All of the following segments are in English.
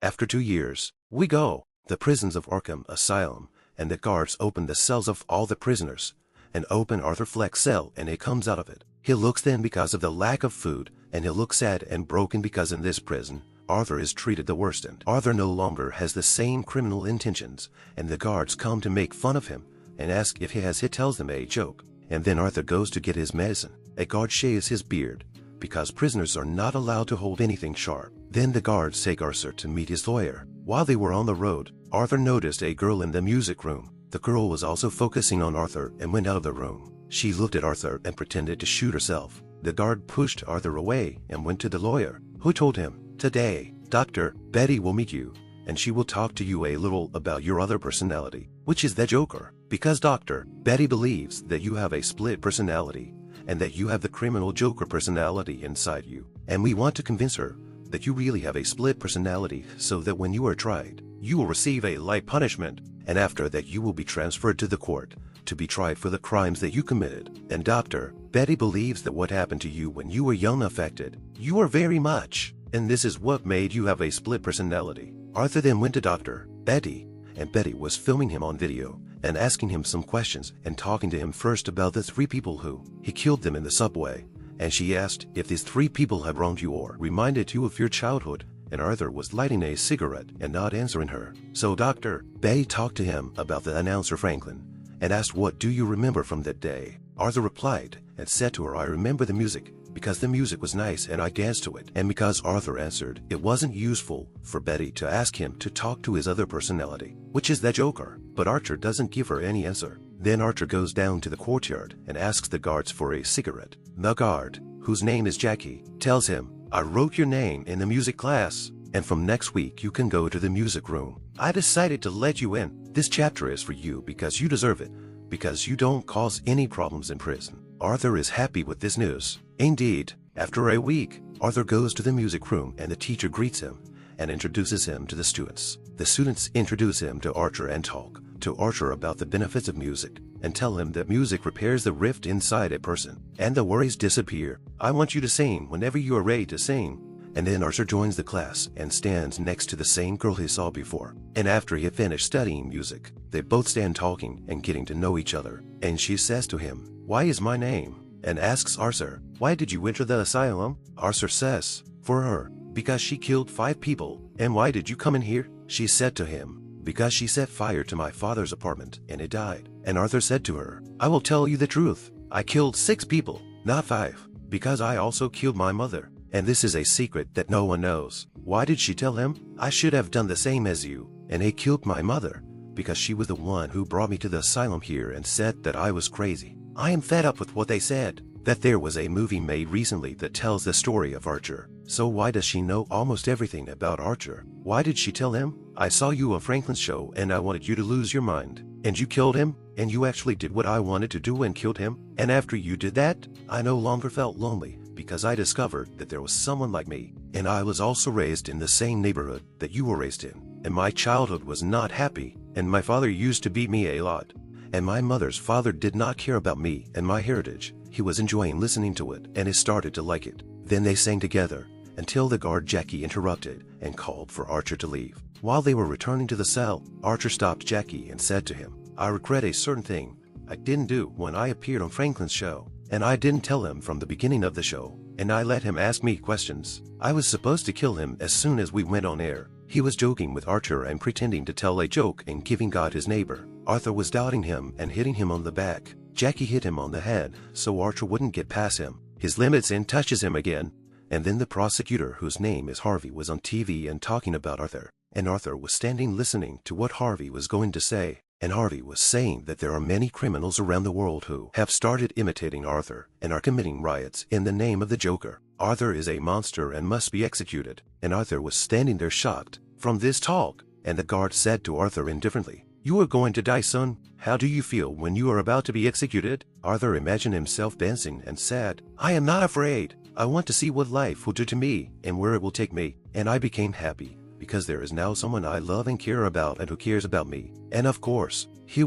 After 2 years, we go, the prisons of Arkham Asylum, and the guards open the cells of all the prisoners, and open Arthur Fleck's cell, and he comes out of it. He looks thin because of the lack of food, and he looks sad and broken because in this prison, Arthur is treated the worst, and Arthur no longer has the same criminal intentions, and the guards come to make fun of him and ask if he tells them a joke. And then Arthur goes to get his medicine. A guard shaves his beard, because prisoners are not allowed to hold anything sharp. Then the guards take Arthur to meet his lawyer. While they were on the road, Arthur noticed a girl in the music room. The girl was also focusing on Arthur and went out of the room. She looked at Arthur and pretended to shoot herself. The guard pushed Arthur away and went to the lawyer, who told him, "Today, Dr. Betty will meet you, and she will talk to you a little about your other personality, which is the Joker, because Dr. Betty believes that you have a split personality, and that you have the criminal Joker personality inside you. And we want to convince her that you really have a split personality so that when you are tried, you will receive a light punishment, and after that you will be transferred to the court to be tried for the crimes that you committed. And Dr. Betty believes that what happened to you when you were young affected you are very much, and this is what made you have a split personality." Arthur then went to Dr. Betty, and Betty was filming him on video and asking him some questions and talking to him first about the 3 people who he killed them in the subway. And she asked if these 3 people had wronged you or reminded you of your childhood, and Arthur was lighting a cigarette and not answering her. So Dr. Betty talked to him about the announcer Franklin and asked, "What do you remember from that day?" Arthur replied and said to her, "I remember the music, because the music was nice and I danced to it." And because Arthur answered, it wasn't useful for Betty to ask him to talk to his other personality, which is the Joker. But Arthur doesn't give her any answer. Then Arthur goes down to the courtyard and asks the guards for a cigarette. The guard, whose name is Jackie, tells him, "I wrote your name in the music class, and from next week you can go to the music room. I decided to let you in. This chapter is for you because you deserve it, because you don't cause any problems in prison." Arthur is happy with this news. Indeed, after a week, Arthur goes to the music room and the teacher greets him and introduces him to the students. The students introduce him to Arthur and talk to Arthur about the benefits of music and tell him that music repairs the rift inside a person and the worries disappear. "I want you to sing whenever you are ready to sing." And then Arthur joins the class and stands next to the same girl he saw before. And after he finished studying music, they both stand talking and getting to know each other. And she says to him, "Why is my name?" and asks Arthur, "Why did you enter the asylum?" Arthur says, "For her, because she killed 5 people." "And why did you come in here?" She said to him, "Because she set fire to my father's apartment and it died." And Arthur said to her, "I will tell you the truth. I killed 6 people, not 5, because I also killed my mother. And this is a secret that no one knows." Why did she tell him? "I should have done the same as you, and he killed my mother, because she was the one who brought me to the asylum here and said that I was crazy. I am fed up with what they said." That there was a movie made recently that tells the story of Archer. So why does she know almost everything about Archer? Why did she tell him, "I saw you on Franklin's show and I wanted you to lose your mind. And you killed him, and you actually did what I wanted to do and killed him. And after you did that, I no longer felt lonely, because I discovered that there was someone like me. And I was also raised in the same neighborhood that you were raised in. And my childhood was not happy, and my father used to beat me a lot. And my mother's father did not care about me and my heritage. He was enjoying listening to it, and he started to like it." Then they sang together until the guard Jackie interrupted and called for Archer to leave. While they were returning to the cell, Archer stopped Jackie and said to him, "I regret a certain thing I didn't do when I appeared on Franklin's show, and I didn't tell him from the beginning of the show, and I let him ask me questions. I was supposed to kill him as soon as we went on air." He was joking with Archer and pretending to tell a joke and giving God his neighbor. Arthur was doubting him and hitting him on the back. Jackie hit him on the head so Archer wouldn't get past him. His limits and touches him again. And then the prosecutor, whose name is Harvey, was on TV and talking about Arthur. And Arthur was standing listening to what Harvey was going to say. And Harvey was saying that there are many criminals around the world who have started imitating Arthur and are committing riots in the name of the Joker. Arthur is a monster and must be executed. And Arthur was standing there shocked from this talk. And the guard said to Arthur indifferently, "You are going to die, son. How do you feel when you are about to be executed?" Arthur imagined himself dancing and said, "I am not afraid. I want to see what life will do to me and where it will take me." And I became happy, because there is now someone I love and care about and who cares about me. And of course, he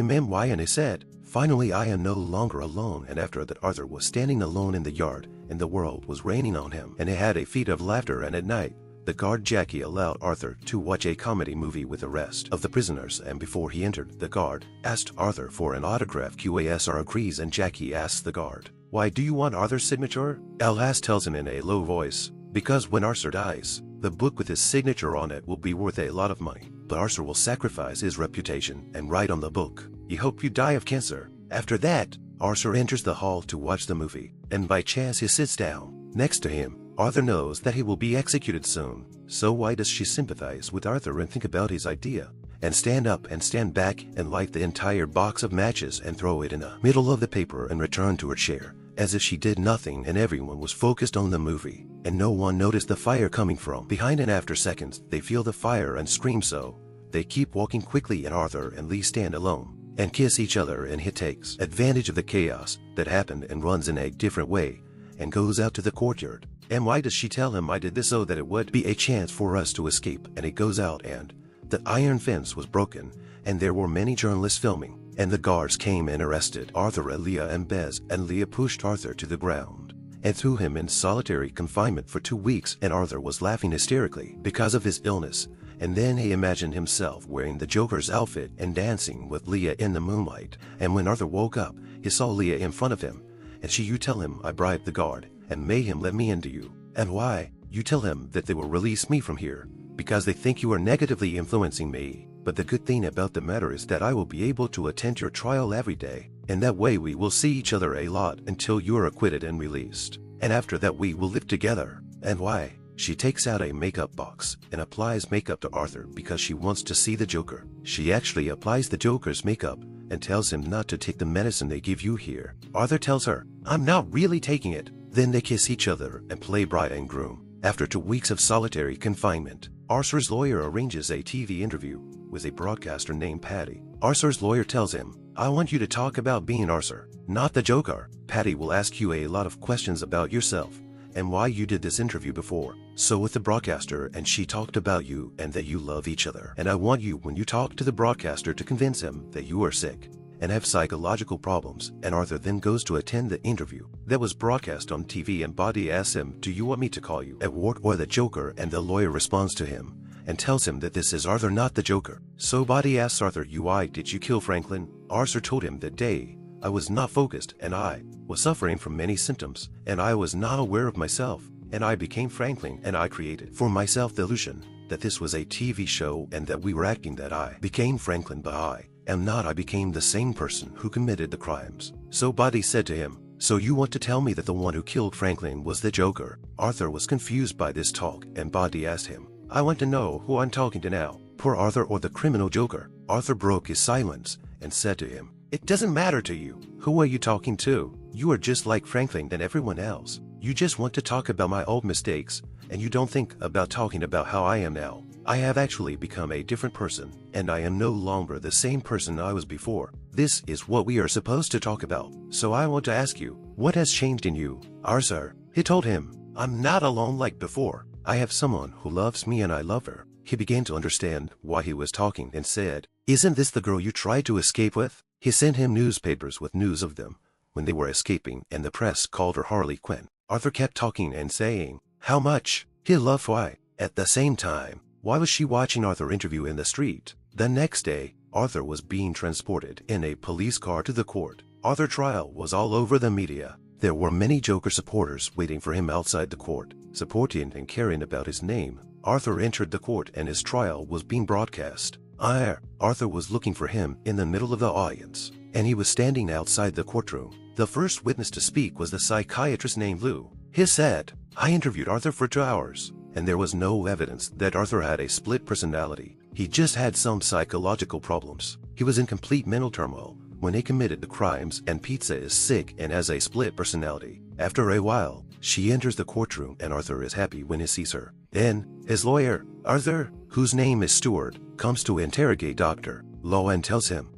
meant why, and he said, "Finally I am no longer alone." And after that, Arthur was standing alone in the yard, and the world was raining on him, and he had a fit of laughter. And at night, The guard Jackie allowed Arthur to watch a comedy movie with the rest of the prisoners, and before he entered, the guard asked Arthur for an autograph. QASR agrees, and Jackie asks the guard, "Why do you want Arthur's signature?" Alas tells him in a low voice, "Because when Arthur dies, the book with his signature on it will be worth a lot of money. But Arthur will sacrifice his reputation and write on the book, 'You hope you die of cancer.'" After that, Arthur enters the hall to watch the movie, and by chance he sits down next to him. Arthur knows that he will be executed soon, so why does she sympathize with Arthur and think about his idea, and stand up and stand back and light the entire box of matches and throw it in the middle of the paper and return to her chair, as if she did nothing and everyone was focused on the movie, and no one noticed the fire coming from behind, and after seconds they feel the fire and scream, so they keep walking quickly, and Arthur and Lee stand alone and kiss each other, and he takes advantage of the chaos that happened and runs in a different way and goes out to the courtyard. And why does she tell him, "I did this so that it would be a chance for us to escape"? And he goes out, and the iron fence was broken, and there were many journalists filming, and the guards came and arrested Arthur, Leah, and Bez, and Leah pushed Arthur to the ground and threw him in solitary confinement for 2 weeks, and Arthur was laughing hysterically because of his illness. And then he imagined himself wearing the Joker's outfit and dancing with Leah in the moonlight. And when Arthur woke up, he saw Leah in front of him, and you tell him, "I bribed the guard and made him let me into you." "And why?" "You tell him that they will release me from here because they think you are negatively influencing me. But the good thing about the matter is that I will be able to attend your trial every day, and that way we will see each other a lot until you are acquitted and released. And after that we will live together." "And why?" She takes out a makeup box and applies makeup to Arthur because she wants to see the Joker. She actually applies the Joker's makeup and tells him not to take the medicine they give you here. Arthur tells her, "I'm not really taking it." Then they kiss each other and play bride and groom. After 2 weeks of solitary confinement, Arthur's lawyer arranges a TV interview with a broadcaster named Patty. Arthur's lawyer tells him, "I want you to talk about being Arthur, not the Joker. Patty will ask you a lot of questions about yourself and why you did this interview before. So with the broadcaster, and she talked about you and that you love each other. And I want you, when you talk to the broadcaster, to convince him that you are sick and have psychological problems." And Arthur then goes to attend the interview that was broadcast on TV, and Buddy asks him, "Do you want me to call you Edward or the Joker?" And the lawyer responds to him and tells him that this is Arthur, not the Joker. So Buddy asks Arthur, "Why did you kill Franklin?" Arthur told him that day, "I was not focused, and I was suffering from many symptoms, and I was not aware of myself, and I became Franklin, and I created for myself the illusion that this was a TV show and that we were acting that I became Franklin, but I am not. I became the same person who committed the crimes." So Buddy said to him, "So you want to tell me that the one who killed Franklin was the Joker?" Arthur was confused by this talk, and Buddy asked him, "I want to know who I'm talking to now, poor Arthur or the criminal Joker?" Arthur broke his silence and said to him, "It doesn't matter to you. Who are you talking to? You are just like Franklin and everyone else. You just want to talk about my old mistakes, and you don't think about talking about how I am now. I have actually become a different person, and I am no longer the same person I was before. This is what we are supposed to talk about. So I want to ask you, what has changed in you?" Arthur, he told him, "I'm not alone like before. I have someone who loves me and I love her." He began to understand why he was talking and said, "Isn't this the girl you tried to escape with?" He sent him newspapers with news of them when they were escaping, and the press called her Harley Quinn. Arthur kept talking and saying how much he loved why. At the same time, why was she watching Arthur interview in the street? The next day, Arthur was being transported in a police car to the court. Arthur's trial was all over the media. There were many Joker supporters waiting for him outside the court, supporting and caring about his name. Arthur entered the court and his trial was being broadcast. Arthur was looking for him in the middle of the audience, and he was standing outside the courtroom. The first witness to speak was the psychiatrist named Lou. He said, "I interviewed Arthur for 2 hours, and there was no evidence that Arthur had a split personality. He just had some psychological problems. He was in complete mental turmoil when he committed the crimes, and Pizza is sick and has a split personality." After a while, she enters the courtroom, and Arthur is happy when he sees her. Then, his lawyer, Arthur, whose name is Stuart, comes to interrogate Dr. Law and tells him,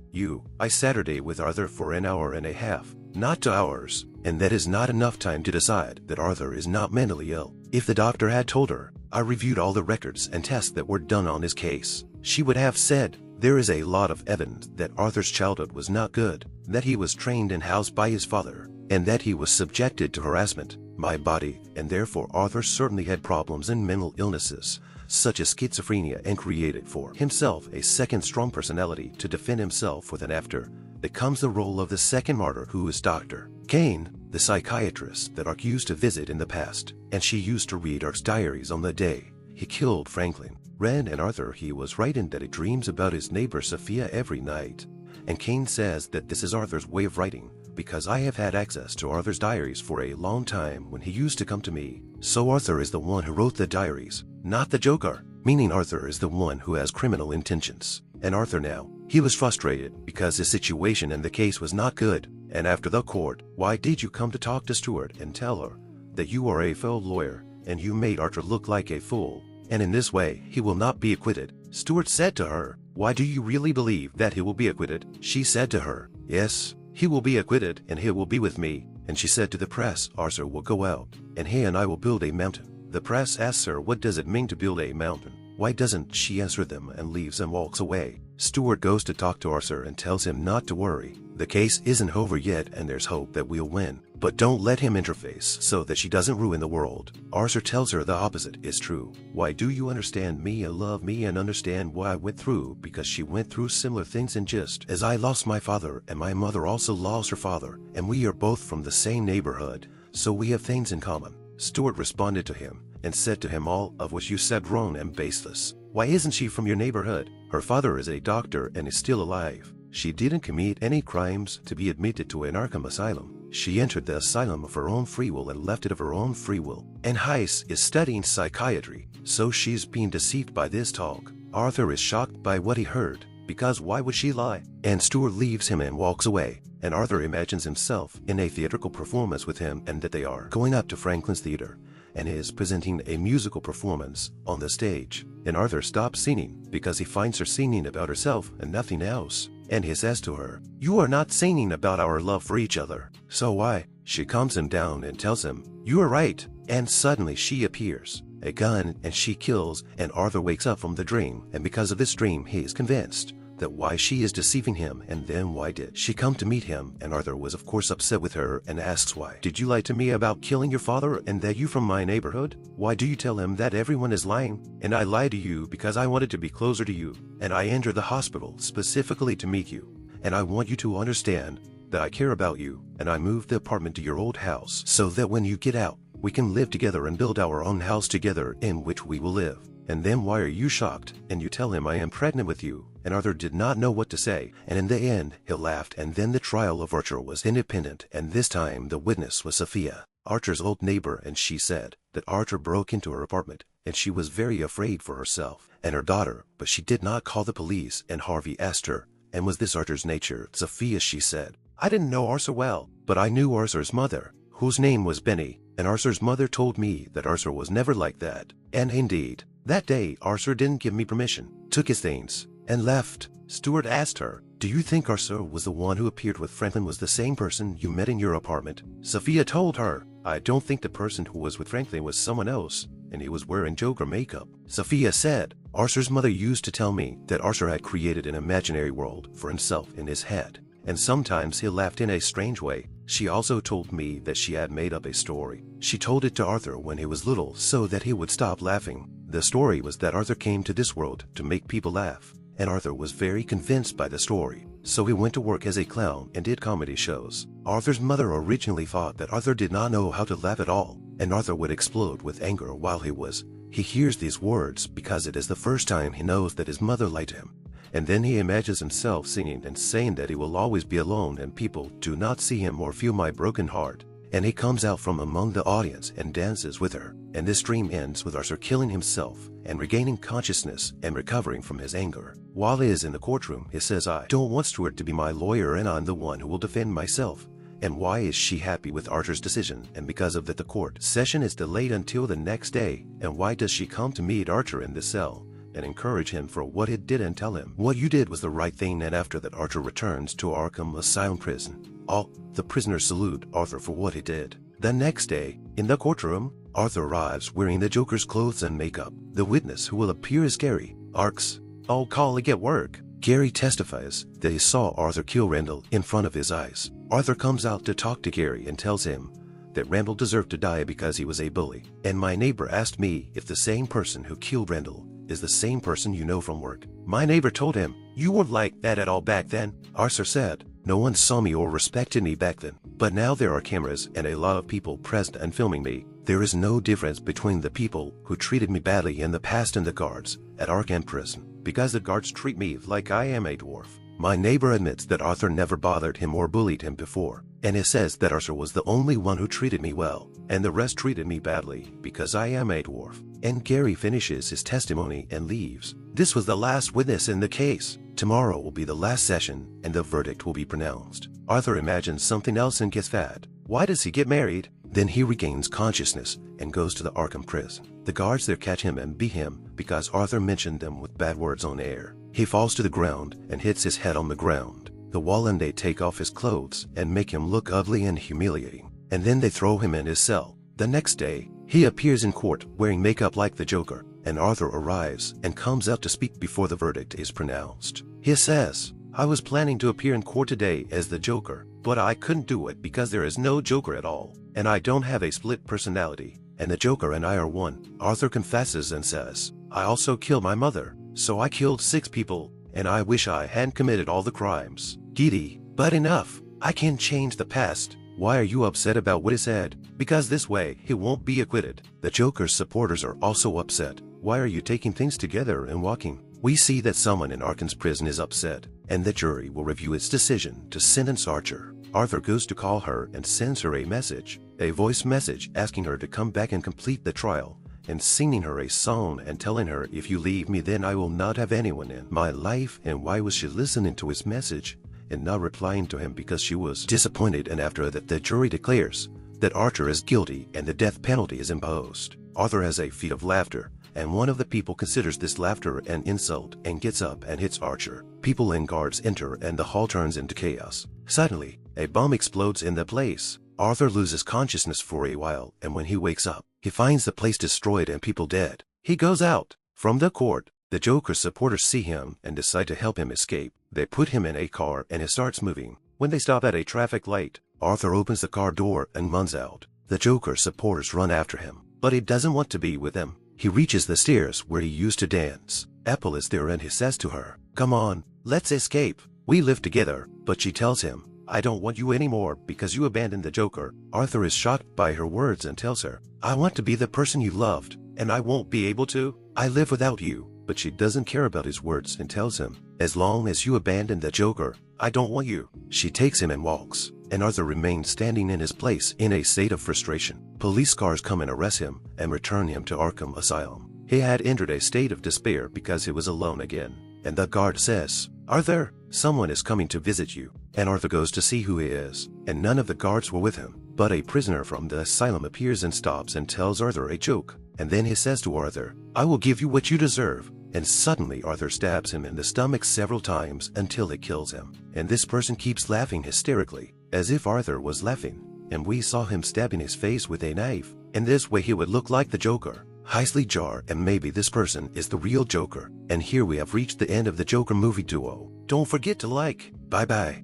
I Saturday with Arthur for an hour and a half, not 2 hours, and that is not enough time to decide that Arthur is not mentally ill. If the doctor had told her, "I reviewed all the records and tests that were done on his case," she would have said, "There is a lot of evidence that Arthur's childhood was not good, that he was trained and housed by his father, and that he was subjected to harassment, my body, and therefore Arthur certainly had problems and mental illnesses, such as schizophrenia, and created for himself a second strong personality to defend himself with. And after that comes the role of the second martyr, who is Dr. Kane, the psychiatrist that Ark used to visit in the past, and she used to read Ark's diaries on the day he killed Franklin. Ren and Arthur, he was right in that he dreams about his neighbor Sophia every night, and Kane says that this is Arthur's way of writing, because I have had access to Arthur's diaries for a long time when he used to come to me. So Arthur is the one who wrote the diaries, not the Joker, meaning Arthur is the one who has criminal intentions. And Arthur now, he was frustrated because his situation and the case was not good. And after the court, why did you come to talk to Stuart and tell her that you are a failed lawyer and you made Arthur look like a fool? And in this way, he will not be acquitted. Stuart said to her, why do you really believe that he will be acquitted? She said to her, yes, he will be acquitted and he will be with me. And she said to the press, Arthur will go out and he and I will build a mountain. The press asks her, what does it mean to build a mountain? Why doesn't she answer them and leaves and walks away? Stuart goes to talk to Arthur and tells him not to worry. The case isn't over yet and there's hope that we'll win. But don't let him interface so that she doesn't ruin the world. Arthur tells her the opposite is true. Why do you understand me and love me and understand what I went through? Because she went through similar things, and just as I lost my father and my mother also lost her father, and we are both from the same neighborhood, so we have things in common. Stuart responded to him and said to him, all of what you said wrong and baseless. Why isn't she from your neighborhood? Her father is a doctor and is still alive. She didn't commit any crimes to be admitted to an Arkham asylum. She entered the asylum of her own free will and left it of her own free will. And Heiss is studying psychiatry, so she's being deceived by this talk. Arthur is shocked by what he heard, because why would she lie? And Stuart leaves him and walks away. And Arthur imagines himself in a theatrical performance with him, and that they are going up to Franklin's Theater and is presenting a musical performance on the stage. And Arthur stops singing because he finds her singing about herself and nothing else. And he says to her, you are not singing about our love for each other. So why? She calms him down and tells him, you are right. And suddenly she appears, a gun, and she kills, and Arthur wakes up from the dream. And because of this dream, he is convinced that why she is deceiving him. And then why did she come to meet him? And Arthur was of course upset with her and asks, why did you lie to me about killing your father and that you from my neighborhood? Why do you tell him that everyone is lying? And I lied to you because I wanted to be closer to you, and I entered the hospital specifically to meet you, and I want you to understand that I care about you, and I moved the apartment to your old house so that when you get out, we can live together and build our own house together in which we will live. And then why are you shocked? And you tell him I am pregnant with you. And Arthur did not know what to say, and in the end he laughed. And then the trial of Archer was independent, and this time the witness was Sophia, Archer's old neighbor, and she said that Archer broke into her apartment and she was very afraid for herself and her daughter, but she did not call the police. And Harvey asked her, and was this Archer's nature? Sophia, she said, I didn't know Arthur well, but I knew Arthur's mother, whose name was Benny, and Arthur's mother told me that Arthur was never like that. And indeed, that day Arthur didn't give me permission, took his things, and left. Stuart asked her, do you think Arthur was the one who appeared with Franklin was the same person you met in your apartment? Sophia told her, I don't think the person who was with Franklin was someone else, and he was wearing Joker makeup. Sophia said, Arthur's mother used to tell me that Arthur had created an imaginary world for himself in his head, and sometimes he laughed in a strange way. She also told me that she had made up a story. She told it to Arthur when he was little so that he would stop laughing. The story was that Arthur came to this world to make people laugh, and Arthur was very convinced by the story, so he went to work as a clown and did comedy shows. Arthur's mother originally thought that Arthur did not know how to laugh at all, and Arthur would explode with anger while he hears these words, because it is the first time he knows that his mother lied to him. And then he imagines himself singing and saying that he will always be alone and people do not see him or feel my broken heart. And he comes out from among the audience and dances with her. And this dream ends with Arthur killing himself and regaining consciousness and recovering from his anger. While he is in the courtroom, he says, I don't want Stuart to be my lawyer and I'm the one who will defend myself. And why is she happy with Arthur's decision? And because of that the court session is delayed until the next day. And why does she come to meet Arthur in the cell and encourage him for what he did and tell him, what you did was the right thing? And after that Arthur returns to Arkham Asylum prison. All the prisoners salute Arthur for what he did. The next day, in the courtroom, Arthur arrives wearing the Joker's clothes and makeup. The witness who will appear is Gary, Ark's old colleague at work. Gary testifies that he saw Arthur kill Randall in front of his eyes. Arthur comes out to talk to Gary and tells him that Randall deserved to die because he was a bully. And my neighbor asked me if the same person who killed Randall is the same person you know from work. My neighbor told him, "You weren't like that at all back then." Arthur said, "No one saw me or respected me back then. But now there are cameras and a lot of people present and filming me. There is no difference between the people who treated me badly in the past and the guards at Arkham Prison, because the guards treat me like I am a dwarf." My neighbor admits that Arthur never bothered him or bullied him before, and he says that Arthur was the only one who treated me well, and the rest treated me badly because I am a dwarf. And Gary finishes his testimony and leaves. This was the last witness in the case. Tomorrow will be the last session, and the verdict will be pronounced. Arthur imagines something else and gets fat. Why does he get married? Then he regains consciousness and goes to the Arkham Prison. The guards there catch him and beat him because Arthur mentioned them with bad words on air. He falls to the ground and hits his head on the ground, the wall, and they take off his clothes and make him look ugly and humiliating. And then they throw him in his cell. The next day, he appears in court wearing makeup like the Joker, and Arthur arrives and comes out to speak before the verdict is pronounced. He says, "I was planning to appear in court today as the Joker, but I couldn't do it because there is no Joker at all, and I don't have a split personality, and the Joker and I are one." Arthur confesses and says, "I also killed my mother, so I killed 6 people, and I wish I hadn't committed all the crimes. Didi, but enough. I can change the past. Why are you upset about what he said? Because this way, he won't be acquitted." The Joker's supporters are also upset. "Why are you taking things together and walking?" We see that someone in Arkham's prison is upset, and the jury will review its decision to sentence Archer. Arthur goes to call her and sends her a message, a voice message asking her to come back and complete the trial, and singing her a song and telling her, "If you leave me, then I will not have anyone in my life." And why was she listening to his message and not replying to him? Because she was disappointed. And after that, the jury declares that Archer is guilty and the death penalty is imposed. Arthur has a fit of laughter, and one of the people considers this laughter an insult and gets up and hits Archer. People and guards enter and the hall turns into chaos. Suddenly, a bomb explodes in the place. Arthur loses consciousness for a while, and when he wakes up, he finds the place destroyed and people dead. He goes out from the court. The Joker's supporters see him and decide to help him escape. They put him in a car and he starts moving. When they stop at a traffic light, Arthur opens the car door and runs out. The Joker's supporters run after him, but he doesn't want to be with them. He reaches the stairs where he used to dance. Apple is there and he says to her, "Come on, let's escape. We live together." But she tells him, "I don't want you anymore because you abandoned the Joker." Arthur is shocked by her words and tells her, "I want to be the person you loved, and I won't be able to. I live without you." But she doesn't care about his words and tells him, "As long as you abandon the Joker, I don't want you." She takes him and walks, and Arthur remains standing in his place in a state of frustration. Police cars come and arrest him and return him to Arkham Asylum. He had entered a state of despair because he was alone again, and the guard says, "Arthur, someone is coming to visit you." And Arthur goes to see who he is, and none of the guards were with him. But a prisoner from the asylum appears and stops and tells Arthur a joke. And then he says to Arthur, "I will give you what you deserve." And suddenly Arthur stabs him in the stomach several times until it kills him. And this person keeps laughing hysterically, as if Arthur was laughing. And we saw him stabbing his face with a knife. In this way he would look like the Joker. Heisley Jar, and maybe this person is the real Joker. And here we have reached the end of the Joker movie duo. Don't forget to like. Bye bye.